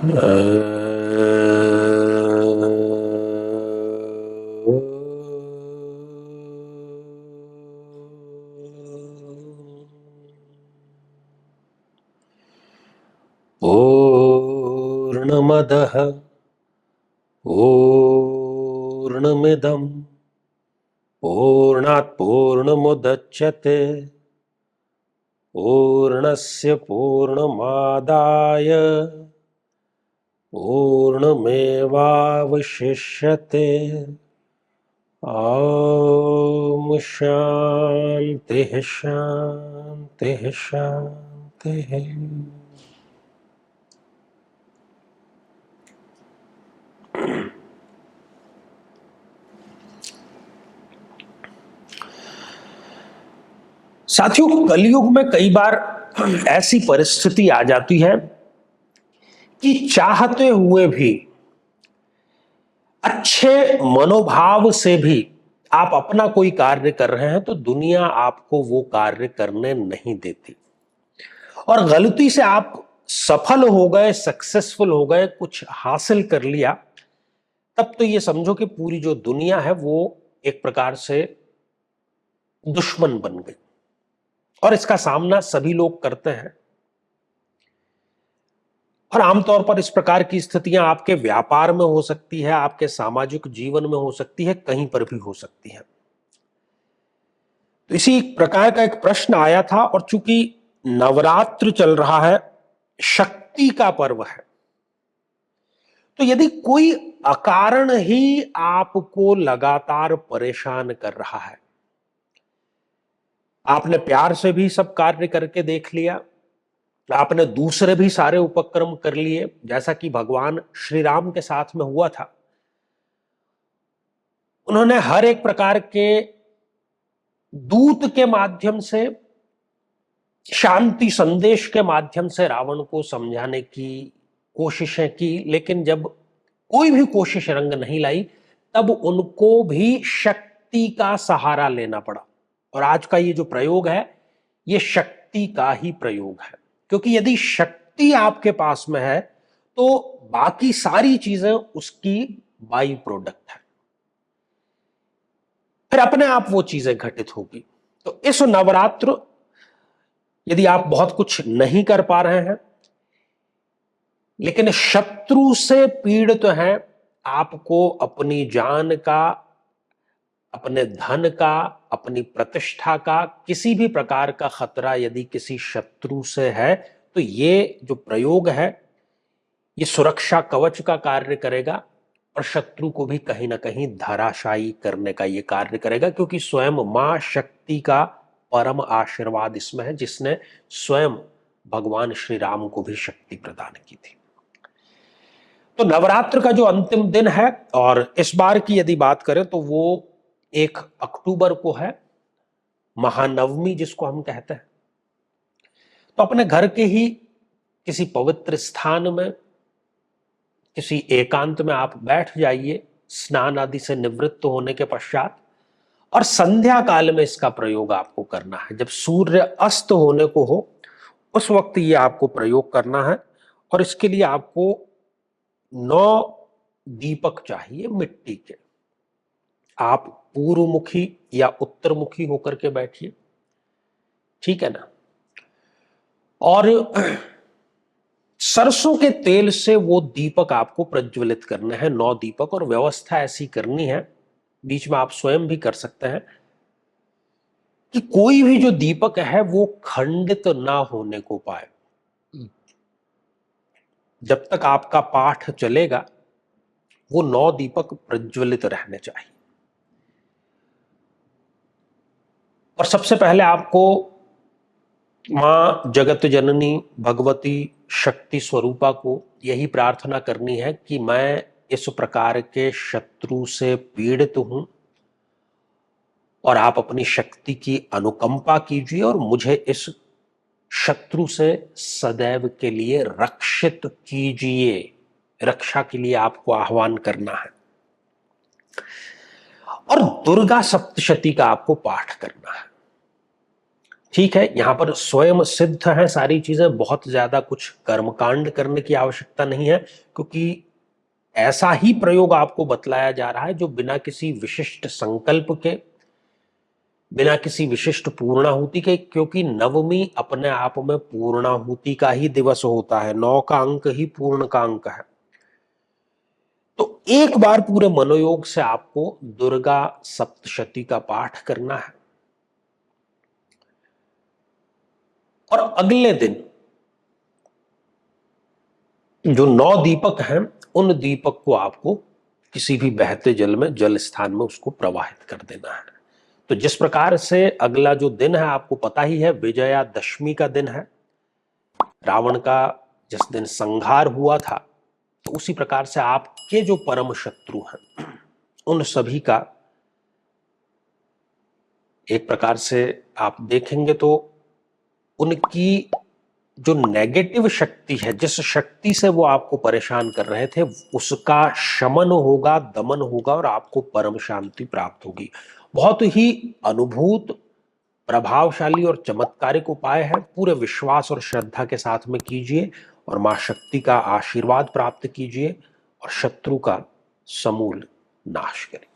पूर्णमदः पूर्णमिदं पूर्णात् पूर्णमुदच्यते पूर्णस्य पूर्णमादाय पूर्णमेवावशिष्यते। ॐ शान्तिः शान्तिः शान्तिः। साथियों, कलयुग में कई बार ऐसी परिस्थिति आ जाती है कि चाहते हुए भी, अच्छे मनोभाव से भी आप अपना कोई कार्य कर रहे हैं तो दुनिया आपको वो कार्य करने नहीं देती, और गलती से आप सफल हो गए, सक्सेसफुल हो गए, कुछ हासिल कर लिया, तब तो ये समझो कि पूरी जो दुनिया है वो एक प्रकार से दुश्मन बन गई। और इसका सामना सभी लोग करते हैं, और आमतौर पर इस प्रकार की स्थितियां आपके व्यापार में हो सकती है, आपके सामाजिक जीवन में हो सकती है, कहीं पर भी हो सकती है। तो इसी प्रकार का एक प्रश्न आया था, और चूंकि नवरात्र चल रहा है, शक्ति का पर्व है, तो यदि कोई अकारण ही आपको लगातार परेशान कर रहा है, आपने प्यार से भी सब कार्य करके देख लिया, आपने दूसरे भी सारे उपक्रम कर लिए, जैसा कि भगवान श्री राम के साथ में हुआ था, उन्होंने हर एक प्रकार के दूत के माध्यम से, शांति संदेश के माध्यम से रावण को समझाने की कोशिशें की, लेकिन जब कोई भी कोशिश रंग नहीं लाई, तब उनको भी शक्ति का सहारा लेना पड़ा। और आज का ये जो प्रयोग है, ये शक्ति का ही प्रयोग है, क्योंकि यदि शक्ति आपके पास में है तो बाकी सारी चीजें उसकी बाई प्रोडक्ट है, फिर अपने आप वो चीजें घटित होगी। तो इस नवरात्र, यदि आप बहुत कुछ नहीं कर पा रहे हैं, लेकिन शत्रु से पीड़ित हैं, आपको अपनी जान का, अपने धन का, अपनी प्रतिष्ठा का, किसी भी प्रकार का खतरा यदि किसी शत्रु से है, तो ये जो प्रयोग है ये सुरक्षा कवच का कार्य करेगा, और शत्रु को भी कहीं ना कहीं धराशायी करने का ये कार्य करेगा, क्योंकि स्वयं मां शक्ति का परम आशीर्वाद इसमें है, जिसने स्वयं भगवान श्री राम को भी शक्ति प्रदान की थी। तो नवरात्र का जो अंतिम दिन है, और इस बार की यदि बात करें तो वो 1 अक्टूबर को है, महानवमी जिसको हम कहते हैं। तो अपने घर के ही किसी पवित्र स्थान में, किसी एकांत में आप बैठ जाइए, स्नान आदि से निवृत्त होने के पश्चात, और संध्या काल में इसका प्रयोग आपको करना है। जब सूर्य अस्त होने को हो, उस वक्त ये आपको प्रयोग करना है। और इसके लिए आपको 9 दीपक चाहिए मिट्टी के। आप पूर्वमुखी या उत्तरमुखी होकर के बैठिए, ठीक है ना। और सरसों के तेल से वो दीपक आपको प्रज्वलित करने हैं, 9 दीपक। और व्यवस्था ऐसी करनी है, बीच में आप स्वयं भी कर सकते हैं, कि कोई भी जो दीपक है वो खंडित ना होने को पाए। जब तक आपका पाठ चलेगा वो 9 दीपक प्रज्वलित रहने चाहिए। और सबसे पहले आपको मां जगत जननी भगवती शक्ति स्वरूपा को यही प्रार्थना करनी है कि मैं इस प्रकार के शत्रु से पीड़ित हूं, और आप अपनी शक्ति की अनुकंपा कीजिए और मुझे इस शत्रु से सदैव के लिए रक्षित कीजिए। रक्षा के लिए आपको आह्वान करना है। और दुर्गा सप्तशती का आपको पाठ करना है। ठीक है, यहां पर स्वयं सिद्ध है सारी चीजें, बहुत ज्यादा कुछ कर्मकांड करने की आवश्यकता नहीं है, क्योंकि ऐसा ही प्रयोग आपको बतलाया जा रहा है जो बिना किसी विशिष्ट संकल्प के, बिना किसी विशिष्ट पूर्णाहुति के, क्योंकि नवमी अपने आप में पूर्णाहुति का ही दिवस होता है, 9 का अंक ही पूर्ण का अंक है। तो एक बार पूरे मनोयोग से आपको दुर्गा सप्तशती का पाठ करना है और अगले दिन जो 9 दीपक हैं उन दीपक को आपको किसी भी बहते जल में, जल स्थान में उसको प्रवाहित कर देना है। तो जिस प्रकार से अगला जो दिन है आपको पता ही है, विजयादशमी का दिन है, रावण का जिस दिन संहार हुआ था, तो उसी प्रकार से आपके जो परम शत्रु हैं उन सभी का एक प्रकार से आप देखेंगे तो उनकी जो नेगेटिव शक्ति है, जिस शक्ति से वो आपको परेशान कर रहे थे, उसका शमन होगा, दमन होगा और आपको परम शांति प्राप्त होगी। बहुत ही अनुभूत, प्रभावशाली और चमत्कारिक उपाय है। पूरे विश्वास और श्रद्धा के साथ में कीजिए और मां शक्ति का आशीर्वाद प्राप्त कीजिए और शत्रु का समूल नाश करिए।